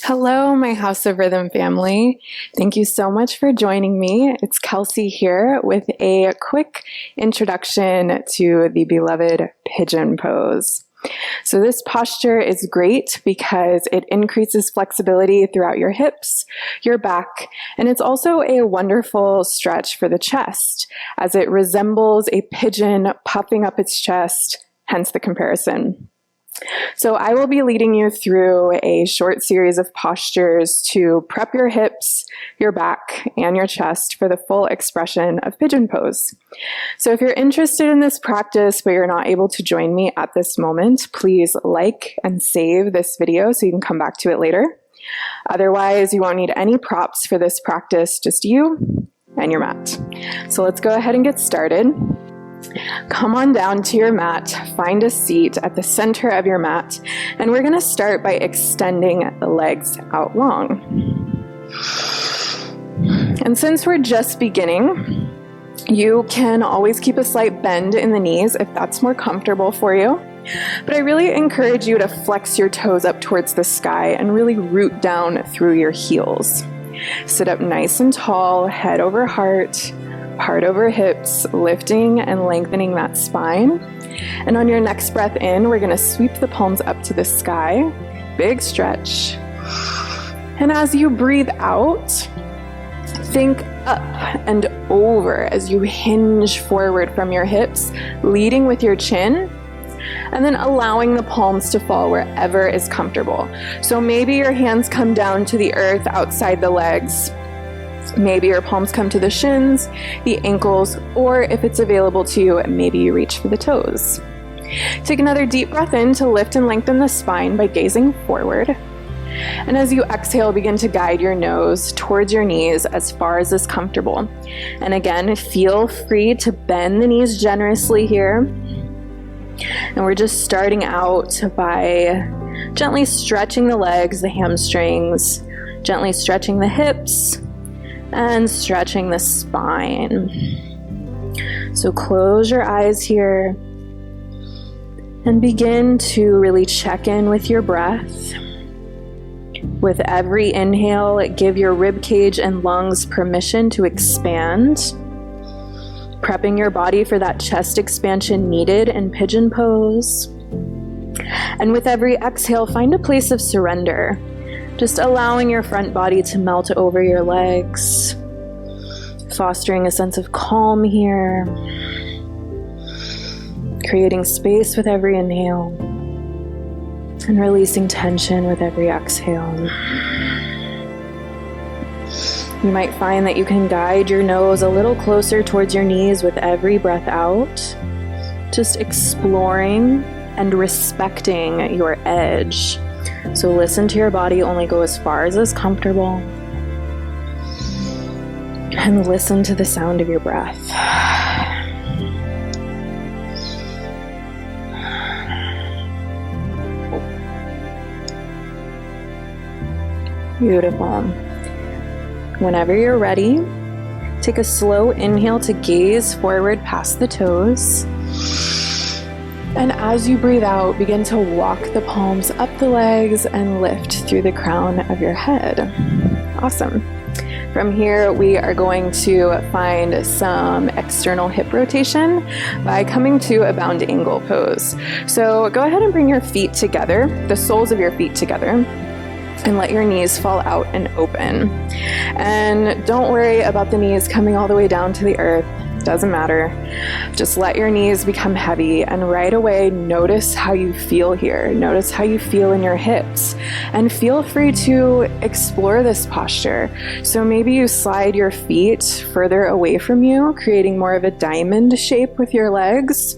Hello, my House of Rhythm family. Thank you so much for joining me. It's Kelsey here with a quick introduction to the beloved Pigeon Pose. So this posture is great because it increases flexibility throughout your hips, your back, and it's also a wonderful stretch for the chest as it resembles a pigeon puffing up its chest, hence the comparison. So I will be leading you through a short series of postures to prep your hips, your back, and your chest for the full expression of Pigeon Pose. So if you're interested in this practice but you're not able to join me at this moment, please like and save this video so you can come back to it later. Otherwise, you won't need any props for this practice, just you and your mat. So let's go ahead and get started. Come on down to your mat, find a seat at the center of your mat, and we're going to start by extending the legs out long. And since we're just beginning, you can always keep a slight bend in the knees if that's more comfortable for you. But I really encourage you to flex your toes up towards the sky and really root down through your heels. Sit up nice and tall, head over heart over hips, lifting and lengthening that spine. And on your next breath in, we're going to sweep the palms up to the sky. Big stretch. And as you breathe out, think up and over as you hinge forward from your hips, leading with your chin, and then allowing the palms to fall wherever is comfortable. So maybe your hands come down to the earth outside the legs. Maybe your palms come to the shins, the ankles, or if it's available to you, maybe you reach for the toes. Take another deep breath in to lift and lengthen the spine by gazing forward. And as you exhale, begin to guide your nose towards your knees as far as is comfortable. And again, feel free to bend the knees generously here. And we're just starting out by gently stretching the legs, the hamstrings, gently stretching the hips, and stretching the spine. So close your eyes here and begin to really check in with your breath. With every inhale, give your rib cage and lungs permission to expand, prepping your body for that chest expansion needed in Pigeon Pose. And with every exhale, find a place of surrender. Just allowing your front body to melt over your legs, fostering a sense of calm here, creating space with every inhale, and releasing tension with every exhale. You might find that you can guide your nose a little closer towards your knees with every breath out, just exploring and respecting your edge. So listen to your body, only go as far as is comfortable. And listen to the sound of your breath. Beautiful. Whenever you're ready, take a slow inhale to gaze forward past the toes. And as you breathe out, begin to walk the palms up the legs and lift through the crown of your head. Awesome. From here, we are going to find some external hip rotation by coming to a bound angle pose. So go ahead and bring your feet together, the soles of your feet together, and let your knees fall out and open. And don't worry about the knees coming all the way down to the earth. Doesn't matter. Just let your knees become heavy, and right away notice how you feel here. Notice how you feel in your hips, and feel free to explore this posture. So maybe you slide your feet further away from you, creating more of a diamond shape with your legs,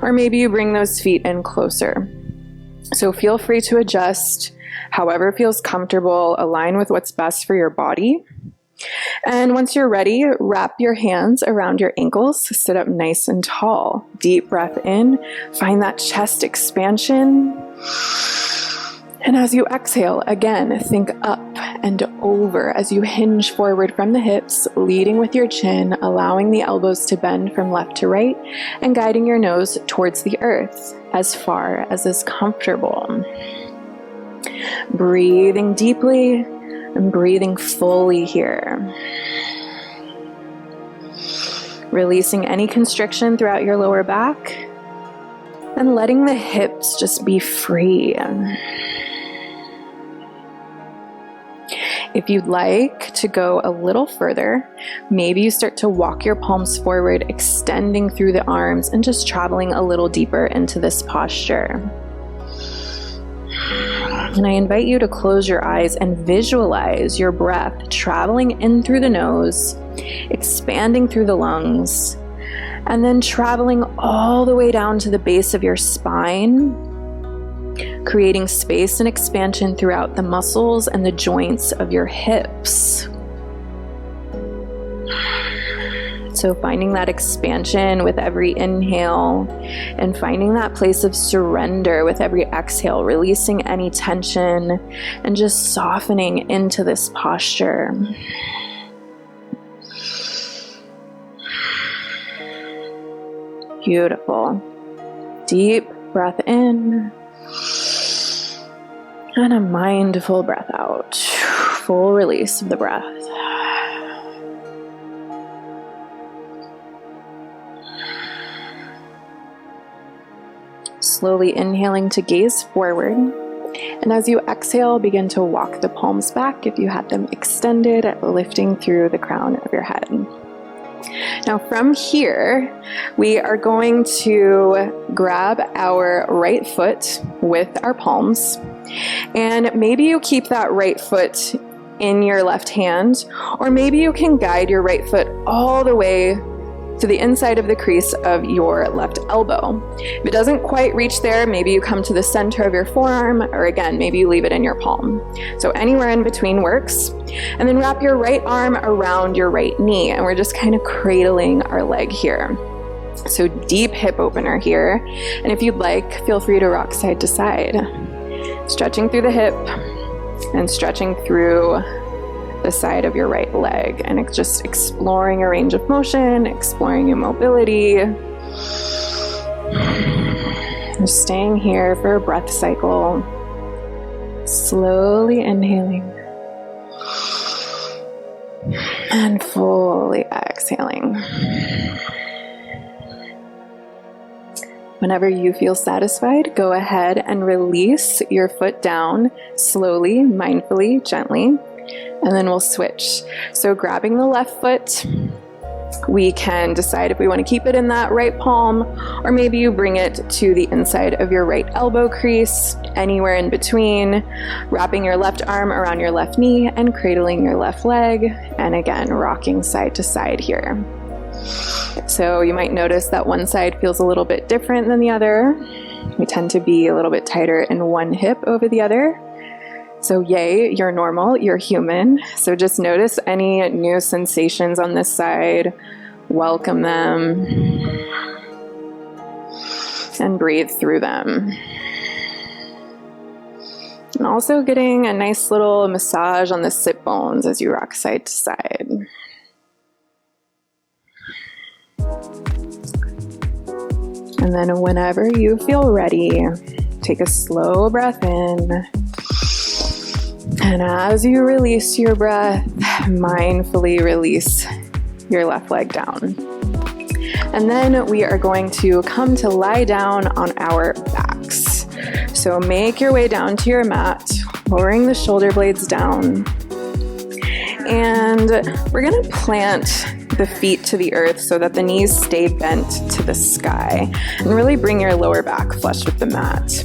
or maybe you bring those feet in closer. So feel free to adjust however feels comfortable, align with what's best for your body. And once you're ready, wrap your hands around your ankles, sit up nice and tall. Deep breath in, find that chest expansion. And as you exhale, again, think up and over as you hinge forward from the hips, leading with your chin, allowing the elbows to bend from left to right, and guiding your nose towards the earth as far as is comfortable. Breathing deeply and breathing fully here. Releasing any constriction throughout your lower back and letting the hips just be free. If you'd like to go a little further, maybe you start to walk your palms forward, extending through the arms and just traveling a little deeper into this posture. And I invite you to close your eyes and visualize your breath traveling in through the nose, expanding through the lungs, and then traveling all the way down to the base of your spine, creating space and expansion throughout the muscles and the joints of your hips. So finding that expansion with every inhale and finding that place of surrender with every exhale, releasing any tension and just softening into this posture. Beautiful. Deep breath in and a mindful breath out. Full release of the breath. Slowly inhaling to gaze forward, and as you exhale, begin to walk the palms back if you had them extended, lifting through the crown of your head. Now from here, we are going to grab our right foot with our palms, and maybe you keep that right foot in your left hand, or maybe you can guide your right foot all the way to the inside of the crease of your left elbow. If it doesn't quite reach there, maybe you come to the center of your forearm, or again, maybe you leave it in your palm. So anywhere in between works. And then wrap your right arm around your right knee, and we're just kind of cradling our leg here. So deep hip opener here. And if you'd like, feel free to rock side to side. Stretching through the hip and stretching through the side of your right leg, and it's just exploring a range of motion, exploring your mobility. Just staying here for a breath cycle. Slowly inhaling and fully exhaling. Whenever you feel satisfied, go ahead and release your foot down slowly, mindfully, gently. And then we'll switch. So grabbing the left foot, we can decide if we want to keep it in that right palm, or maybe you bring it to the inside of your right elbow crease, anywhere in between, wrapping your left arm around your left knee and cradling your left leg, and again, rocking side to side here. So you might notice that one side feels a little bit different than the other. We tend to be a little bit tighter in one hip over the other. So yay, you're normal, you're human. So just notice any new sensations on this side, welcome them, and breathe through them. And also getting a nice little massage on the sit bones as you rock side to side. And then whenever you feel ready, take a slow breath in. And as you release your breath, mindfully release your left leg down. And then we are going to come to lie down on our backs. So make your way down to your mat, lowering the shoulder blades down. And we're going to plant the feet to the earth so that the knees stay bent to the sky, and really bring your lower back flush with the mat.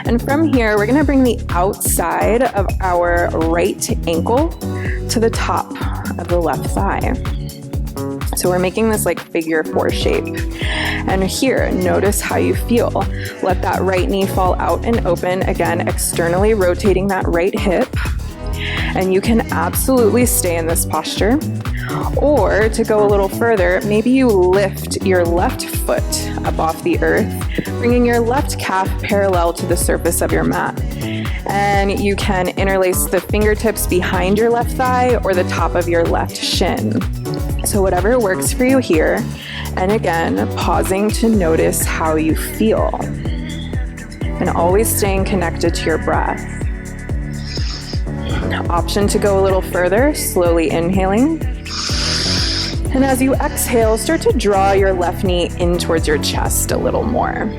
And from here, we're going to bring the outside of our right ankle to the top of the left thigh. So we're making this like figure 4 shape. And here, notice how you feel. Let that right knee fall out and open, again, externally rotating that right hip. And you can absolutely stay in this posture. Or to go a little further, maybe you lift your left foot up off the earth, bringing your left calf parallel to the surface of your mat. And you can interlace the fingertips behind your left thigh or the top of your left shin. So whatever works for you here. And again, pausing to notice how you feel. And always staying connected to your breath. Option to go a little further, slowly inhaling. And as you exhale, start to draw your left knee in towards your chest a little more.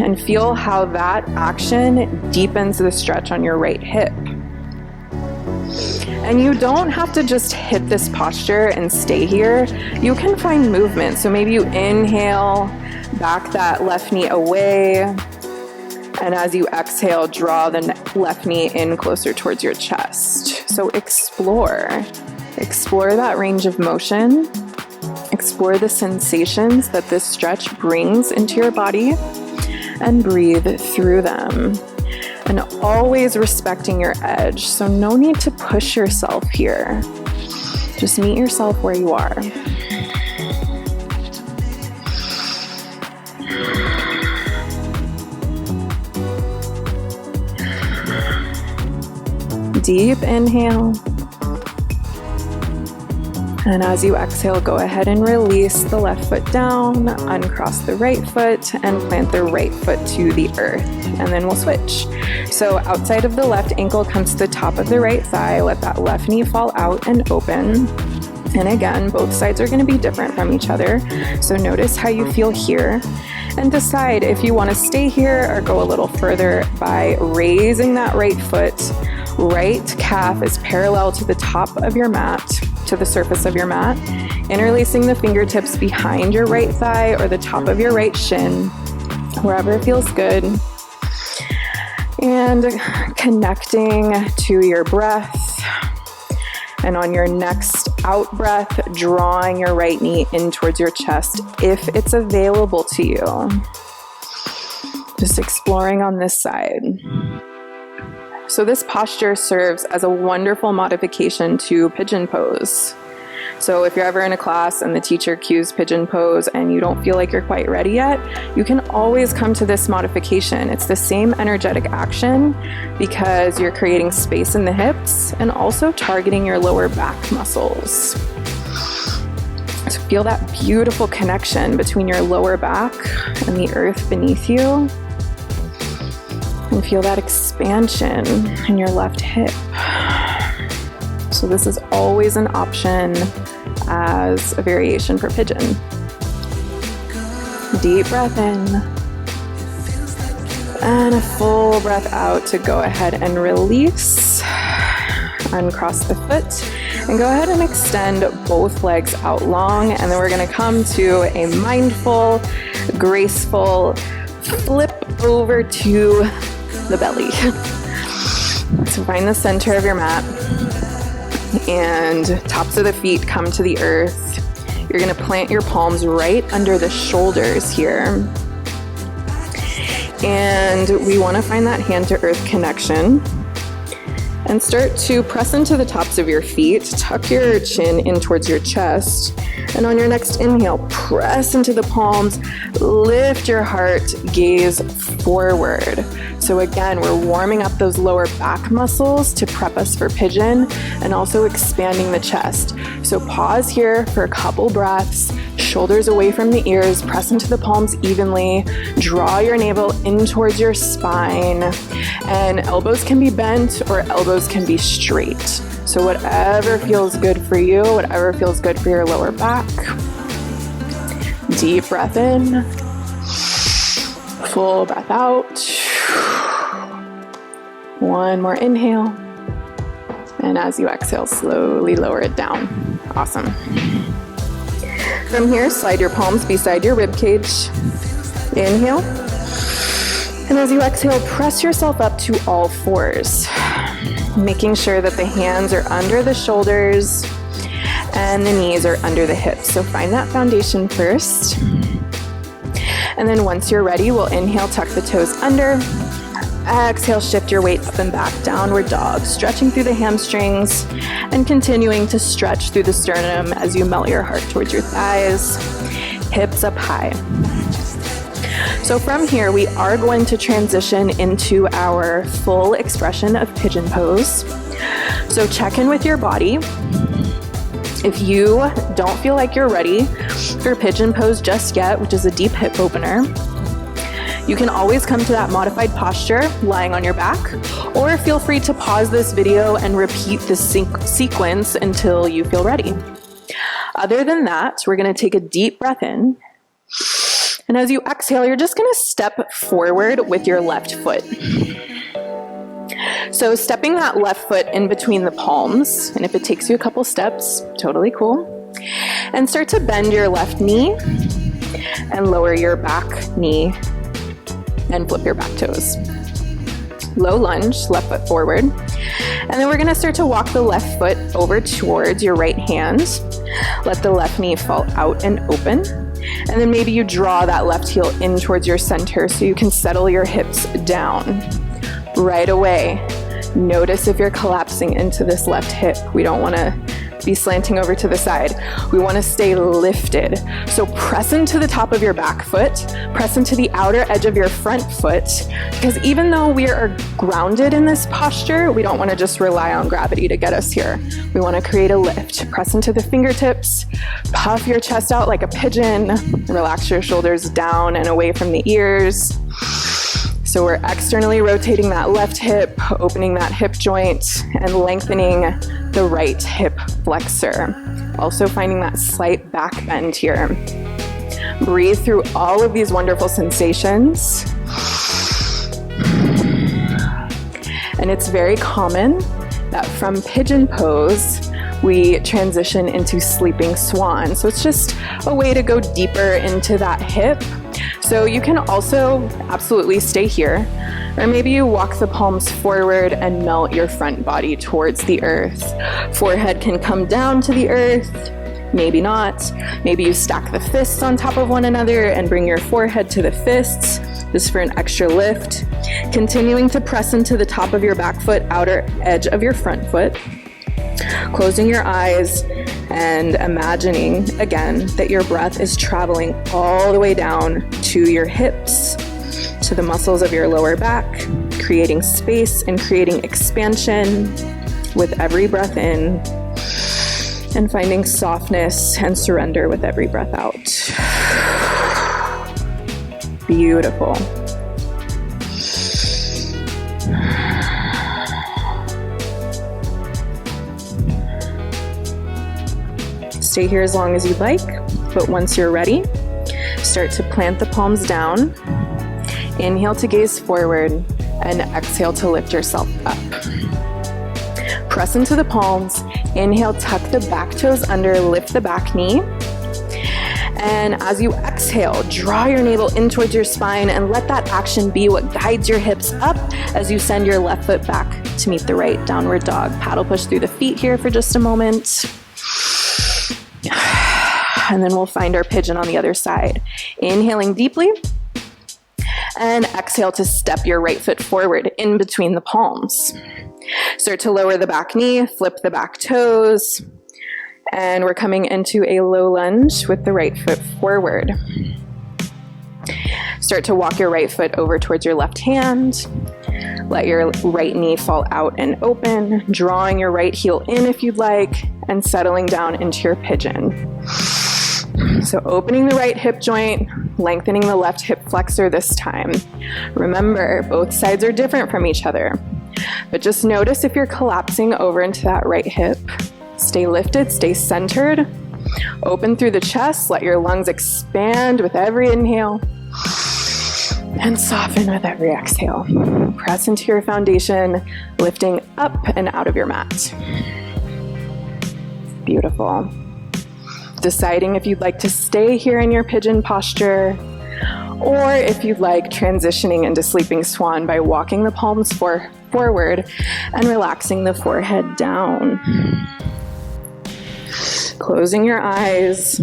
And feel how that action deepens the stretch on your right hip. And you don't have to just hit this posture and stay here. You can find movement. So maybe you inhale, back that left knee away. And as you exhale, draw the left knee in closer towards your chest. So explore that range of motion. Explore the sensations that this stretch brings into your body and breathe through them. And always respecting your edge. So no need to push yourself here. Just meet yourself where you are. Deep inhale. And as you exhale, go ahead and release the left foot down, uncross the right foot, and plant the right foot to the earth. And then we'll switch. So outside of the left ankle comes to the top of the right thigh. Let that left knee fall out and open. And again, both sides are going to be different from each other. So notice how you feel here. And decide if you want to stay here or go a little further by raising that right foot. Right calf is parallel to the top of your mat, to the surface of your mat, interlacing the fingertips behind your right thigh or the top of your right shin, wherever feels good. And connecting to your breath. And on your next out breath, drawing your right knee in towards your chest if it's available to you. Just exploring on this side. So this posture serves as a wonderful modification to Pigeon Pose. So if you're ever in a class and the teacher cues Pigeon Pose and you don't feel like you're quite ready yet, you can always come to this modification. It's the same energetic action because you're creating space in the hips and also targeting your lower back muscles. So feel that beautiful connection between your lower back and the earth beneath you. And feel that expansion in your left hip. So this is always an option as a variation for pigeon. Deep breath in. And a full breath out to go ahead and release. Uncross the foot. And go ahead and extend both legs out long. And then we're going to come to a mindful, graceful flip over to the belly. So find the center of your mat and tops of the feet come to the earth. You're going to plant your palms right under the shoulders here. And we want to find that hand to earth connection. And start to press into the tops of your feet. Tuck your chin in towards your chest. And on your next inhale, press into the palms. Lift your heart, gaze forward. So again, we're warming up those lower back muscles to prep us for pigeon and also expanding the chest. So pause here for a couple breaths. Shoulders away from the ears, press into the palms evenly, draw your navel in towards your spine, and elbows can be bent or elbows can be straight. So whatever feels good for you, whatever feels good for your lower back. Deep breath in, full breath out. One more inhale, and as you exhale, slowly lower it down. Awesome. From here, slide your palms beside your rib cage. Inhale. And as you exhale, press yourself up to all fours, making sure that the hands are under the shoulders and the knees are under the hips. So find that foundation first. And then once you're ready, we'll inhale, tuck the toes under. Exhale, shift your weight up and back, downward dog, stretching through the hamstrings and continuing to stretch through the sternum as you melt your heart towards your thighs, hips up high. So from here, we are going to transition into our full expression of Pigeon Pose. So check in with your body. If you don't feel like you're ready for Pigeon Pose just yet, which is a deep hip opener, You can always come to that modified posture lying on your back, or feel free to pause this video and repeat this sequence until you feel ready. Other than that, we're going to take a deep breath in. And as you exhale, you're just going to step forward with your left foot. So stepping that left foot in between the palms, and if it takes you a couple steps, totally cool. And start to bend your left knee and lower your back knee and flip your back toes. Low lunge, left foot forward. And then we're going to start to walk the left foot over towards your right hand. Let the left knee fall out and open. And then maybe you draw that left heel in towards your center so you can settle your hips down. Right away, notice if you're collapsing into this left hip. We don't want to be slanting over to the side. We want to stay lifted. So press into the top of your back foot, press into the outer edge of your front foot, because even though we are grounded in this posture, we don't want to just rely on gravity to get us here. We want to create a lift. Press into the fingertips, puff your chest out like a pigeon, relax your shoulders down and away from the ears. So we're externally rotating that left hip, opening that hip joint, and lengthening the right hip flexor. Also finding that slight back bend here. Breathe through all of these wonderful sensations. And it's very common that from Pigeon Pose, we transition into Sleeping Swan. So it's just a way to go deeper into that hip. So you can also absolutely stay here, or maybe you walk the palms forward and melt your front body towards the earth. Forehead can come down to the earth, maybe not. Maybe you stack the fists on top of one another and bring your forehead to the fists. This is for an extra lift. Continuing to press into the top of your back foot, outer edge of your front foot. Closing your eyes and imagining again that your breath is traveling all the way down to your hips, to the muscles of your lower back, creating space and creating expansion with every breath in, and finding softness and surrender with every breath out. Beautiful. Stay here as long as you'd like, but once you're ready, start to plant the palms down. Inhale to gaze forward and exhale to lift yourself up. Press into the palms. Inhale, tuck the back toes under, lift the back knee. And as you exhale, draw your navel in towards your spine and let that action be what guides your hips up as you send your left foot back to meet the right. Downward dog. Paddle push through the feet here for just a moment. And then we'll find our pigeon on the other side. Inhaling deeply. And exhale to step your right foot forward in between the palms. Start to lower the back knee, flip the back toes. And we're coming into a low lunge with the right foot forward. Start to walk your right foot over towards your left hand. Let your right knee fall out and open, drawing your right heel in if you'd like, and settling down into your pigeon. So opening the right hip joint, lengthening the left hip flexor this time. Remember, both sides are different from each other, but just notice if you're collapsing over into that right hip. Stay lifted, stay centered. Open through the chest, let your lungs expand with every inhale. And soften with every exhale. Press into your foundation, lifting up and out of your mat. Beautiful. Deciding if you'd like to stay here in your pigeon posture, or if you'd like transitioning into Sleeping Swan by walking the palms forward and relaxing the forehead down. Closing your eyes,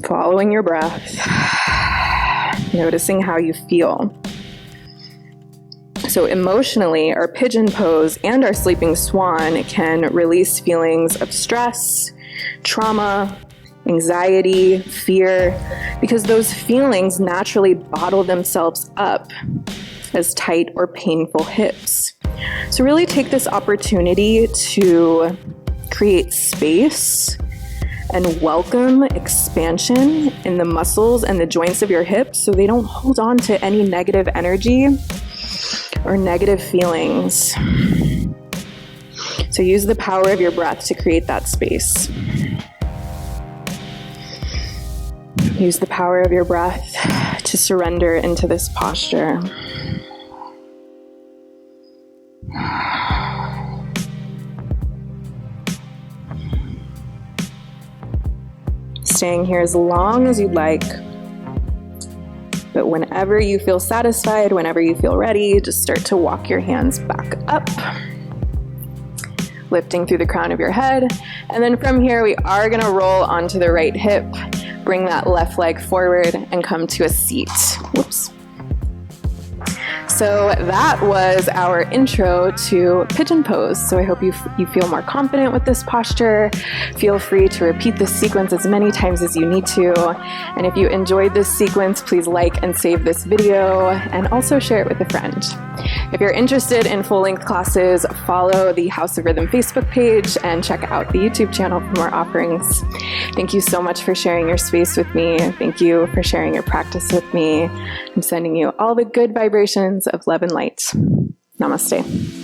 following your breath. Noticing how you feel. So emotionally, our pigeon pose and our sleeping swan can release feelings of stress, trauma, anxiety, fear, because those feelings naturally bottle themselves up as tight or painful hips. So really take this opportunity to create space and welcome expansion in the muscles and the joints of your hips so they don't hold on to any negative energy or negative feelings. So use the power of your breath to create that space. Use the power of your breath to surrender into this posture. Staying here as long as you'd like. But whenever you feel satisfied, whenever you feel ready, just start to walk your hands back up, lifting through the crown of your head. And then from here, we are gonna roll onto the right hip, bring that left leg forward and come to a seat. Whoops. So that was our intro to Pigeon Pose. So I hope you feel more confident with this posture. Feel free to repeat this sequence as many times as you need to. And if you enjoyed this sequence, please like and save this video and also share it with a friend. If you're interested in full-length classes, follow the House of Rhythm Facebook page and check out the YouTube channel for more offerings. Thank you so much for sharing your space with me. Thank you for sharing your practice with me. I'm sending you all the good vibrations of love and light. Namaste.